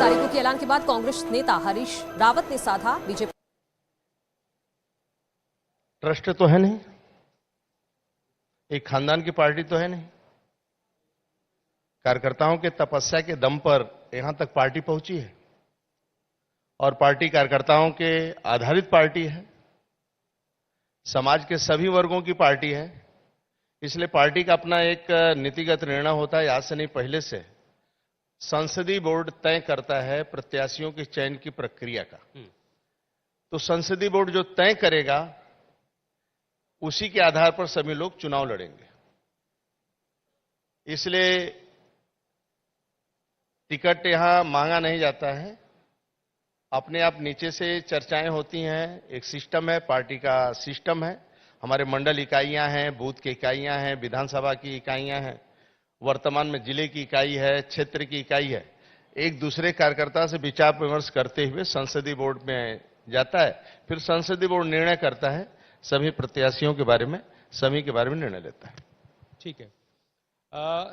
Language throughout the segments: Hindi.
तारीखों के ऐलान के बाद कांग्रेस नेता हरीश रावत ने साधा बीजेपी। ट्रस्ट तो है नहीं, एक खानदान की पार्टी तो है नहीं। कार्यकर्ताओं के तपस्या के दम पर यहां तक पार्टी पहुंची है और पार्टी कार्यकर्ताओं के आधारित पार्टी है, समाज के सभी वर्गों की पार्टी है। इसलिए पार्टी का अपना एक नीतिगत निर्णय होता है, आज से नहीं पहले से संसदीय बोर्ड तय करता है प्रत्याशियों के चयन की प्रक्रिया का। तो संसदीय बोर्ड जो तय करेगा उसी के आधार पर सभी लोग चुनाव लड़ेंगे। इसलिए टिकट यहां मांगा नहीं जाता है, अपने आप नीचे से चर्चाएं होती हैं। एक सिस्टम है, पार्टी का सिस्टम है। हमारे मंडल इकाइयां हैं, बूथ की इकाइयां हैं, विधानसभा की इकाइयां हैं, वर्तमान में जिले की इकाई है, क्षेत्र की इकाई है। एक दूसरे कार्यकर्ता से विचार विमर्श करते हुए संसदीय बोर्ड में जाता है, फिर संसदीय बोर्ड निर्णय करता है, सभी प्रत्याशियों के बारे में, सभी के बारे में निर्णय लेता है। ठीक है।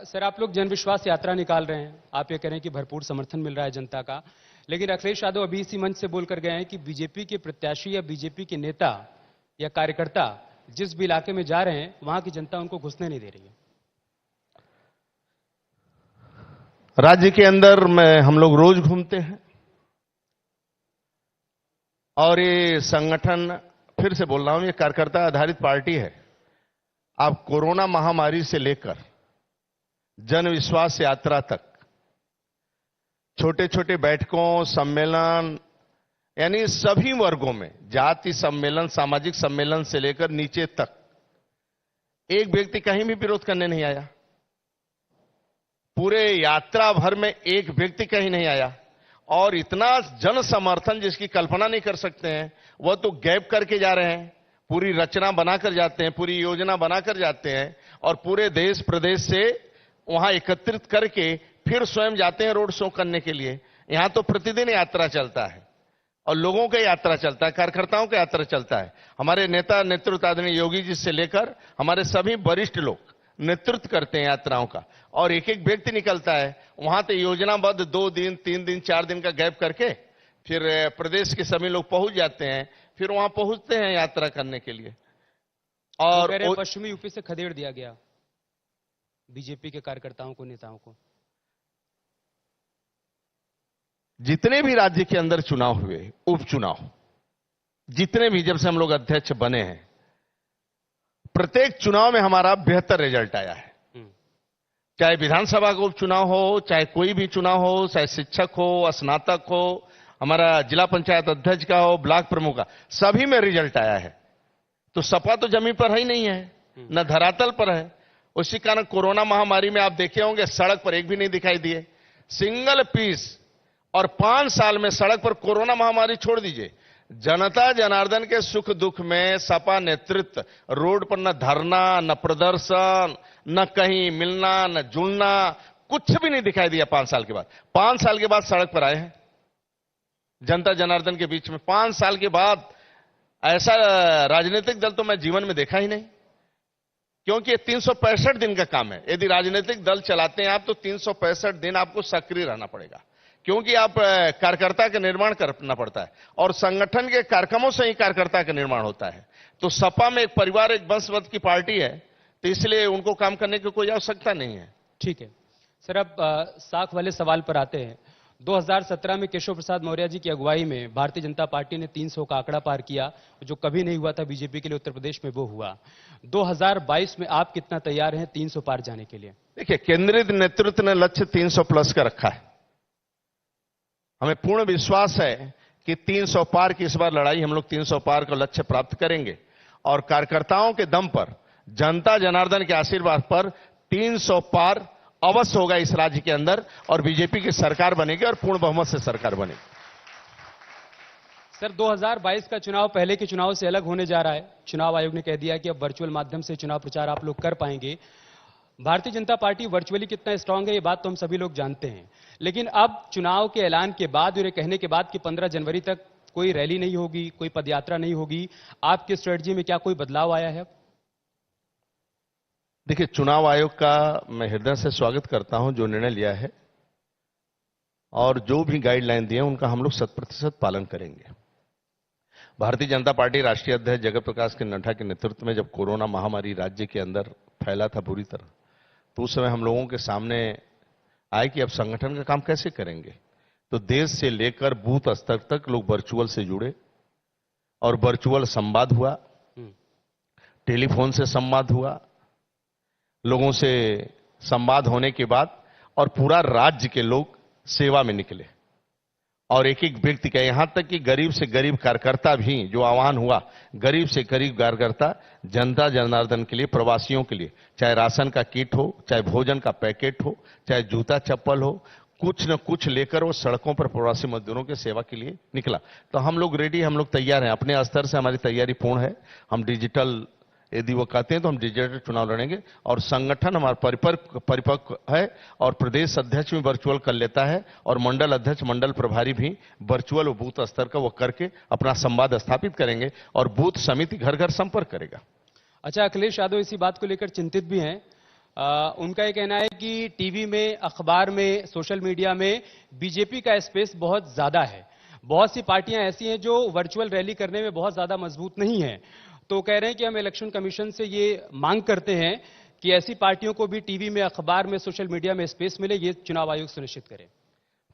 सर, आप लोग जन विश्वास यात्रा निकाल रहे हैं, आप ये कह रहे हैं कि भरपूर समर्थन मिल रहा है जनता का, लेकिन अखिलेश यादव अभी इसी मंच से बोलकर गए हैं कि बीजेपी के प्रत्याशी या बीजेपी के नेता या कार्यकर्ता जिस भी इलाके में जा रहे हैं वहां की जनता उनको घुसने नहीं दे रही है। राज्य के अंदर में हम लोग रोज घूमते हैं और ये संगठन, फिर से बोल रहा हूं, ये कार्यकर्ता आधारित पार्टी है। आप कोरोना महामारी से लेकर जन विश्वास यात्रा तक छोटे छोटे बैठकों, सम्मेलन, यानी सभी वर्गों में, जाति सम्मेलन, सामाजिक सम्मेलन से लेकर नीचे तक एक व्यक्ति कहीं भी विरोध करने नहीं आया। पूरे यात्रा भर में एक व्यक्ति कहीं नहीं आया और इतना जन समर्थन जिसकी कल्पना नहीं कर सकते हैं। वह तो गैप करके जा रहे हैं, पूरी रचना बनाकर जाते हैं, पूरी योजना बनाकर जाते हैं और पूरे देश प्रदेश से वहां एकत्रित करके फिर स्वयं जाते हैं रोड शो करने के लिए। यहां तो प्रतिदिन यात्रा चलता है और लोगों का यात्रा चलता है, कार्यकर्ताओं का यात्रा चलता है। हमारे नेता नेतृत्व आदरणीय योगी जी से लेकर हमारे सभी वरिष्ठ लोग नेतृत्व करते हैं यात्राओं का और एक एक व्यक्ति निकलता है। वहां तो योजनाबद्ध 2 दिन, 3 दिन, 4 दिन का गैप करके फिर प्रदेश के सभी लोग पहुंच जाते हैं, फिर वहां पहुंचते हैं यात्रा करने के लिए। और पश्चिमी यूपी से खदेड़ दिया गया बीजेपी के कार्यकर्ताओं को, नेताओं को। जितने भी राज्य के अंदर चुनाव हुए, उपचुनाव, जितने भी, जब से हम लोग अध्यक्ष बने हैं, प्रत्येक चुनाव में हमारा बेहतर रिजल्ट आया है। चाहे विधानसभा का उपचुनाव हो, चाहे कोई भी चुनाव हो, चाहे शिक्षक हो, स्नातक हो, हमारा जिला पंचायत अध्यक्ष का हो, ब्लॉक प्रमुख का, सभी में रिजल्ट आया है। तो सपा तो जमीन पर ही नहीं है, न धरातल पर है। उसी कारण कोरोना महामारी में आप देखे होंगे सड़क पर एक भी नहीं दिखाई दिए, सिंगल पीस। और 5 साल में सड़क पर कोरोना महामारी छोड़ दीजिए, जनता जनार्दन के सुख दुख में सपा नेतृत्व रोड पर न धरना, न प्रदर्शन, न कहीं मिलना, न जुड़ना, कुछ भी नहीं दिखाई दिया 5 साल के बाद। 5 साल के बाद सड़क पर आए हैं जनता जनार्दन के बीच में। 5 साल के बाद ऐसा राजनीतिक दल तो मैं जीवन में देखा ही नहीं, क्योंकि ये 365 दिन का काम है। यदि राजनीतिक दल चलाते हैं आप तो 365 दिन आपको सक्रिय रहना पड़ेगा, क्योंकि आप कार्यकर्ता का निर्माण करना पड़ता है और संगठन के कार्यक्रमों से ही कार्यकर्ता का निर्माण होता है। तो सपा में एक परिवार, एक वंशवत की पार्टी है, तो इसलिए उनको काम करने की कोई आवश्यकता नहीं है। ठीक है सर, अब साख वाले सवाल पर आते हैं। 2017 में केशव प्रसाद मौर्य जी की अगुवाई में भारतीय जनता पार्टी ने 300 का आंकड़ा पार किया, जो कभी नहीं हुआ था बीजेपी के लिए उत्तर प्रदेश में, वो हुआ। 2022 में आप कितना तैयार हैं 300 पार जाने के लिए? देखिए, केंद्रीय नेतृत्व ने लक्ष्य 300 प्लस का रखा है। हमें पूर्ण विश्वास है कि 300 पार की इस बार लड़ाई हम लोग 300 पार का लक्ष्य प्राप्त करेंगे और कार्यकर्ताओं के दम पर, जनता जनार्दन के आशीर्वाद पर 300 पार अवश्य होगा इस राज्य के अंदर और बीजेपी की सरकार बनेगी और पूर्ण बहुमत से सरकार बनेगी। सर, 2022 का चुनाव पहले के चुनाव से अलग होने जा रहा है। चुनाव आयोग ने कह दिया कि अब वर्चुअल माध्यम से चुनाव प्रचार आप लोग कर पाएंगे। भारतीय जनता पार्टी वर्चुअली कितना स्ट्रांग है ये बात तो हम सभी लोग जानते हैं, लेकिन अब चुनाव के ऐलान के बाद और ये कहने के बाद कि 15 जनवरी तक कोई रैली नहीं होगी, कोई पदयात्रा नहीं होगी, आपकी स्ट्रेटजी में क्या कोई बदलाव आया है? देखिए, चुनाव आयोग का मैं हृदय से स्वागत करता हूं जो निर्णय लिया है। और जो भी गाइडलाइन दिए उनका हम लोग 100% पालन करेंगे। भारतीय जनता पार्टी राष्ट्रीय अध्यक्ष जगत प्रकाश के नड्डा के नेतृत्व में जब कोरोना महामारी राज्य के अंदर फैला था बुरी तरह, तो उस समय हम लोगों के सामने आए कि अब संगठन का काम कैसे करेंगे। तो देश से लेकर बूथ स्तर तक लोग वर्चुअल से जुड़े और वर्चुअल संवाद हुआ, टेलीफोन से संवाद हुआ, लोगों से संवाद होने के बाद और पूरा राज्य के लोग सेवा में निकले और एक एक व्यक्ति का, यहां तक कि गरीब से गरीब कार्यकर्ता भी, जो आह्वान हुआ, गरीब से गरीब कार्यकर्ता जनता जनार्दन के लिए, प्रवासियों के लिए, चाहे राशन का किट हो, चाहे भोजन का पैकेट हो, चाहे जूता चप्पल हो, कुछ न कुछ लेकर वो सड़कों पर प्रवासी मजदूरों की सेवा के लिए निकला। तो हम लोग रेडी, हम लोग तैयार हैं, अपने स्तर से हमारी तैयारी पूर्ण है। हम डिजिटल, यदि वो कहते हैं तो हम डिजिटल चुनाव लड़ेंगे और संगठन हमारा परिपक्व है और प्रदेश अध्यक्ष भी वर्चुअल कर लेता है और मंडल अध्यक्ष, मंडल प्रभारी भी वर्चुअल बूथ स्तर का वो करके अपना संवाद स्थापित करेंगे और बूथ समिति घर घर संपर्क करेगा। अच्छा, अखिलेश यादव इसी बात को लेकर चिंतित भी हैं। उनका ये कहना है कि टीवी में, अखबार में, सोशल मीडिया में बीजेपी का स्पेस बहुत ज्यादा है। बहुत सी पार्टियां ऐसी हैं जो वर्चुअल रैली करने में बहुत ज्यादा मजबूत नहीं है। तो कह रहे हैं कि हम इलेक्शन कमीशन से ये मांग करते हैं कि ऐसी पार्टियों को भी टीवी में, अखबार में, सोशल मीडिया में स्पेस मिले, ये चुनाव आयोग सुनिश्चित करे।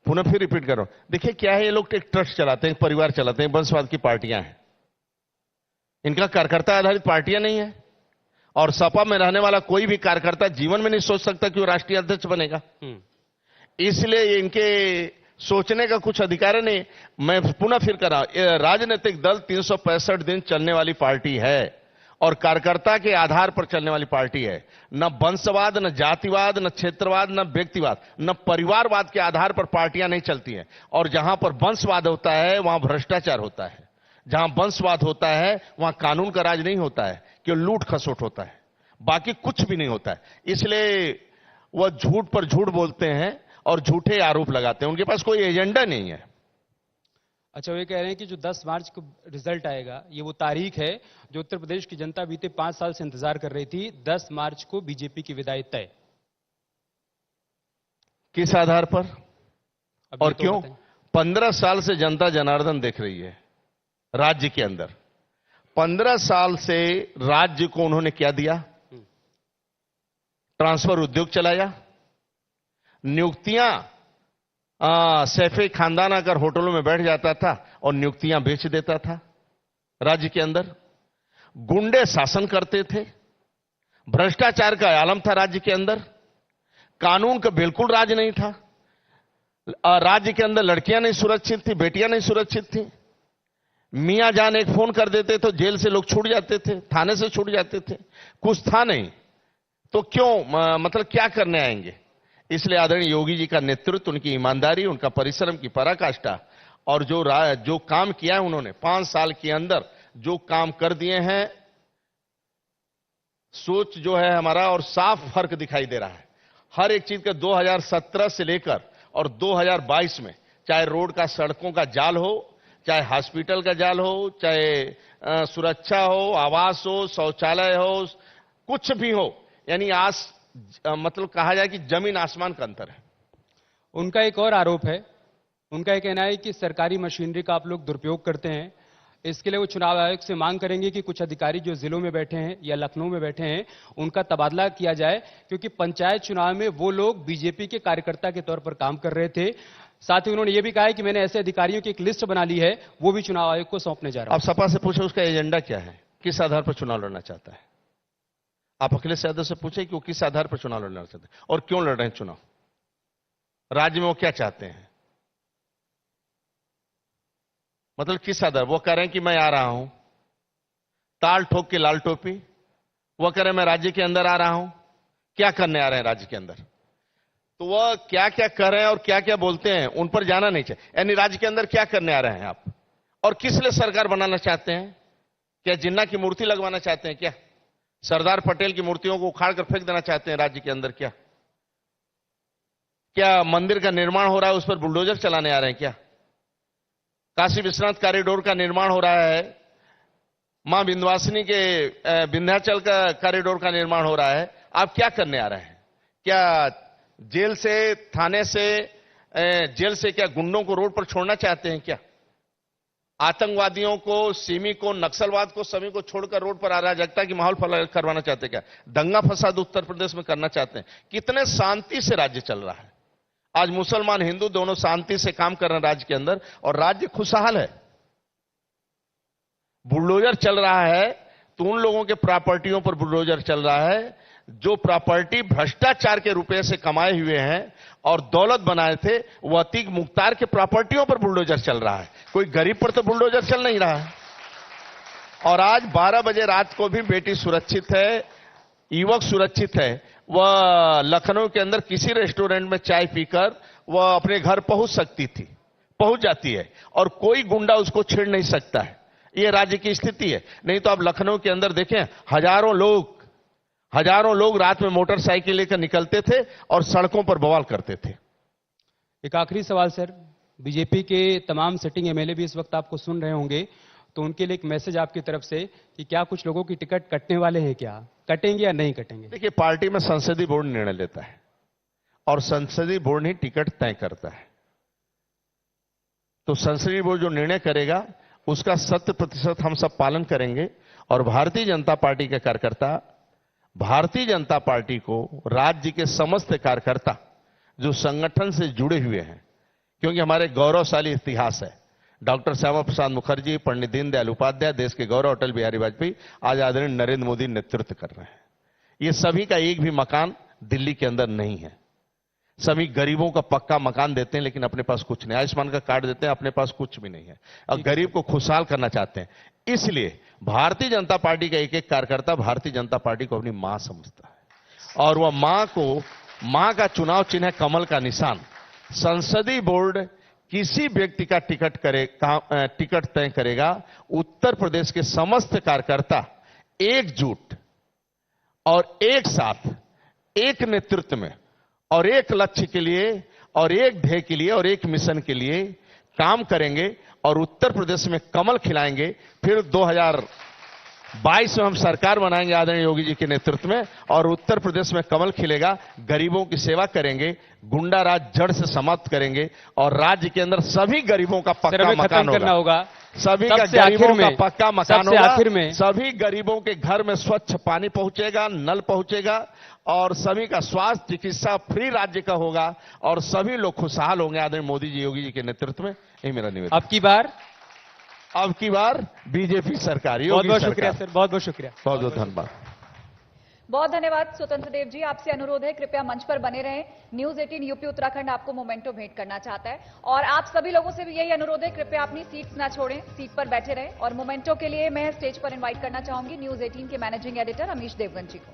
पुनः फिर रिपीट कर रहा हूं, देखिए क्या है, ये लोग एक ट्रस्ट चलाते हैं, परिवार चलाते हैं, वंशवाद की पार्टियां हैं। इनका कार्यकर्ता आधारित पार्टियां नहीं है और सपा में रहने वाला कोई भी कार्यकर्ता जीवन में नहीं सोच सकता कि वो राष्ट्रीय अध्यक्ष बनेगा। इसलिए इनके सोचने का कुछ अधिकार नहीं। मैं पुनः फिर कर रहा हूं, राजनीतिक दल 365 दिन चलने वाली पार्टी है और कार्यकर्ता के आधार पर चलने वाली पार्टी है। न वंशवाद, न जातिवाद, न क्षेत्रवाद, न व्यक्तिवाद, न परिवारवाद के आधार पर पार्टियां नहीं चलती हैं। और जहां पर वंशवाद होता है वहां भ्रष्टाचार होता है, जहां वंशवाद होता है वहां कानून का राज नहीं होता है, कि लूट खसोट होता है, बाकी कुछ भी नहीं होता है। इसलिए वह झूठ पर झूठ बोलते हैं और झूठे आरोप लगाते हैं, उनके पास कोई एजेंडा नहीं है। अच्छा, वो ये कह रहे हैं कि जो 10 मार्च को रिजल्ट आएगा, ये वो तारीख है जो उत्तर प्रदेश की जनता बीते 5 साल से इंतजार कर रही थी। 10 मार्च को बीजेपी की विदाई तय। किस आधार पर और तो क्यों? 15 साल से जनता जनार्दन देख रही है राज्य के अंदर। 15 साल से राज्य को उन्होंने क्या दिया? ट्रांसफर उद्योग चलाया, नियुक्तियां, सैफे खानदान आकर होटलों में बैठ जाता था और नियुक्तियां बेच देता था राज्य के अंदर। गुंडे शासन करते थे, भ्रष्टाचार का आलम था राज्य के अंदर, कानून का बिल्कुल राज नहीं था। राज्य के अंदर लड़कियां नहीं सुरक्षित थी, बेटियां नहीं सुरक्षित थी। मियां जान एक फोन कर देते तो जेल से लोग छूट जाते थे, थाने से छूट जाते थे, कुछ था नहीं। तो क्यों, मतलब क्या करने आएंगे? इसलिए आदरणीय योगी जी का नेतृत्व, उनकी ईमानदारी, उनका परिश्रम की पराकाष्ठा और जो काम किया है उन्होंने 5 साल के अंदर जो काम कर दिए हैं, सोच जो है हमारा, और साफ फर्क दिखाई दे रहा है हर एक चीज का। 2017 से लेकर और 2022 में, चाहे रोड का, सड़कों का जाल हो, चाहे हॉस्पिटल का जाल हो, चाहे सुरक्षा हो, आवास हो, शौचालय हो, कुछ भी हो, यानी मतलब कहा जाए कि जमीन आसमान का अंतर है। उनका एक और आरोप है, उनका यह कहना है कि सरकारी मशीनरी का आप लोग दुरुपयोग करते हैं। इसके लिए वो चुनाव आयोग से मांग करेंगे कि कुछ अधिकारी जो जिलों में बैठे हैं या लखनऊ में बैठे हैं, उनका तबादला किया जाए, क्योंकि पंचायत चुनाव में वो लोग बीजेपी के कार्यकर्ता के तौर पर काम कर रहे थे। साथ ही उन्होंने ये भी कहा है कि मैंने ऐसे अधिकारियों की एक लिस्ट बना ली है, वो भी चुनाव आयोग को सौंपने जा रहा हूं। आप सपा से पूछे उसका एजेंडा क्या है, किस आधार पर चुनाव लड़ना चाहता है। आप अखिलेश यादव से पूछे कि वो किस आधार पर चुनाव लड़ना चाहते हैं और क्यों लड़ रहे हैं चुनाव, राज्य में वो क्या चाहते हैं, मतलब किस आधार। वो कह रहे हैं कि मैं आ रहा हूं ताल ठोक के लाल टोपी, वो कह रहे हैं मैं राज्य के अंदर आ रहा हूं। क्या करने आ रहे हैं राज्य के अंदर? तो वह क्या क्या कर रहे हैं और क्या क्या बोलते हैं, उन पर जाना नहीं चाहिए। यानी राज्य के अंदर क्या करने आ रहे हैं आप, और किस लिए सरकार बनाना चाहते हैं? क्या जिन्ना की मूर्ति लगवाना चाहते हैं? क्या सरदार पटेल की मूर्तियों को उखाड़ कर फेंक देना चाहते हैं राज्य के अंदर? क्या मंदिर का निर्माण हो रहा है उस पर बुलडोजर चलाने आ रहे हैं? क्या काशी विश्वनाथ कॉरिडोर का निर्माण हो रहा है, मां विंध्यवासिनी के विंध्याचल का कॉरिडोर का निर्माण हो रहा है, आप क्या करने आ रहे हैं? क्या जेल से, थाने से, जेल से क्या गुंडों को रोड पर छोड़ना चाहते हैं क्या? आतंकवादियों को, सिमी को, नक्सलवाद को, सभी को छोड़कर रोड पर अराजकता की माहौल करवाना चाहते हैं क्या? दंगा फसाद उत्तर प्रदेश में करना चाहते हैं? कितने शांति से राज्य चल रहा है। आज मुसलमान हिंदू दोनों शांति से काम कर रहे हैं राज्य के अंदर, और राज्य खुशहाल है। बुलडोजर चल रहा है तो उन लोगों के प्रॉपर्टियों पर बुलडोजर चल रहा है जो प्रॉपर्टी भ्रष्टाचार के रुपए से कमाए हुए हैं और दौलत बनाए थे। वो अतीक मुख्तार के प्रॉपर्टियों पर बुलडोजर चल रहा है, कोई गरीब पर तो बुलडोजर चल नहीं रहा है। और आज 12 बजे रात को भी बेटी सुरक्षित है, युवक सुरक्षित है। वह लखनऊ के अंदर किसी रेस्टोरेंट में चाय पीकर वह अपने घर पहुंच जाती है और कोई गुंडा उसको छेड़ नहीं सकता है। यह राज्य की स्थिति है। नहीं तो आप लखनऊ के अंदर देखें, हजारों लोग रात में मोटरसाइकिल लेकर निकलते थे और सड़कों पर बवाल करते थे। एक आखिरी सवाल सर, बीजेपी के तमाम सिटिंग एमएलए भी इस वक्त आपको सुन रहे होंगे, तो उनके लिए एक मैसेज आपकी तरफ से कि क्या कुछ लोगों की टिकट कटने वाले हैं, क्या कटेंगे या नहीं कटेंगे? देखिए, पार्टी में संसदीय बोर्ड निर्णय लेता है और संसदीय बोर्ड ही टिकट तय करता है। तो संसदीय बोर्ड जो निर्णय करेगा उसका 100% हम सब पालन करेंगे। और भारतीय जनता पार्टी के कार्यकर्ता, भारतीय जनता पार्टी को राज्य के समस्त कार्यकर्ता जो संगठन से जुड़े हुए हैं, क्योंकि हमारे गौरवशाली इतिहास है। डॉक्टर श्यामा प्रसाद मुखर्जी, पंडित दीनदयाल उपाध्याय, देश के गौरव अटल बिहारी वाजपेयी, आज आदरणीय नरेंद्र मोदी नेतृत्व कर रहे हैं। ये सभी का एक भी मकान दिल्ली के अंदर नहीं है। सभी गरीबों का पक्का मकान देते हैं, लेकिन अपने पास कुछ नहीं। आयुष्मान का कार्ड देते हैं, अपने पास कुछ भी नहीं है। और गरीब को खुशहाल करना चाहते हैं। इसलिए भारतीय जनता पार्टी का एक एक कार्यकर्ता भारतीय जनता पार्टी को अपनी मां समझता है, और वह मां का चुनाव चिन्ह है कमल का निशान। संसदीय बोर्ड किसी व्यक्ति का टिकट तय करेगा। उत्तर प्रदेश के समस्त कार्यकर्ता एकजुट और एक साथ, एक नेतृत्व में और एक लक्ष्य के लिए और एक ध्येय के लिए और एक मिशन के लिए काम करेंगे और उत्तर प्रदेश में कमल खिलाएंगे। फिर 2022 में हम सरकार बनाएंगे आदरणीय योगी जी के नेतृत्व में, और उत्तर प्रदेश में कमल खिलेगा। गरीबों की सेवा करेंगे, गुंडा राज जड़ से समाप्त करेंगे और राज्य के अंदर सभी गरीबों का पक्का मकान होगा। सभी का गरीबों का पक्का मकान होगा। आखिर में सभी गरीबों के घर में स्वच्छ पानी पहुंचेगा, नल पहुंचेगा, और सभी का स्वास्थ्य चिकित्सा फ्री राज्य का होगा और सभी लोग खुशहाल होंगे आदरणीय मोदी जी, योगी जी के नेतृत्व में। यही मेरा निवेदन। अब की बार बीजेपी सरकार। बहुत बहुत शुक्रिया सर, बहुत बहुत शुक्रिया, बहुत बहुत धन्यवाद। बहुत धन्यवाद स्वतंत्र देव जी। आपसे अनुरोध है, कृपया मंच पर बने रहें। न्यूज 18 यूपी उत्तराखंड आपको मोमेंटो भेंट करना चाहता है, और आप सभी लोगों से भी यही अनुरोध है, कृपया अपनी सीट्स ना छोड़ें, सीट पर बैठे रहें। और मोमेंटो के लिए मैं स्टेज पर इनवाइट करना चाहूंगी न्यूज 18 के मैनेजिंग एडिटर अमीश देवगन जी को।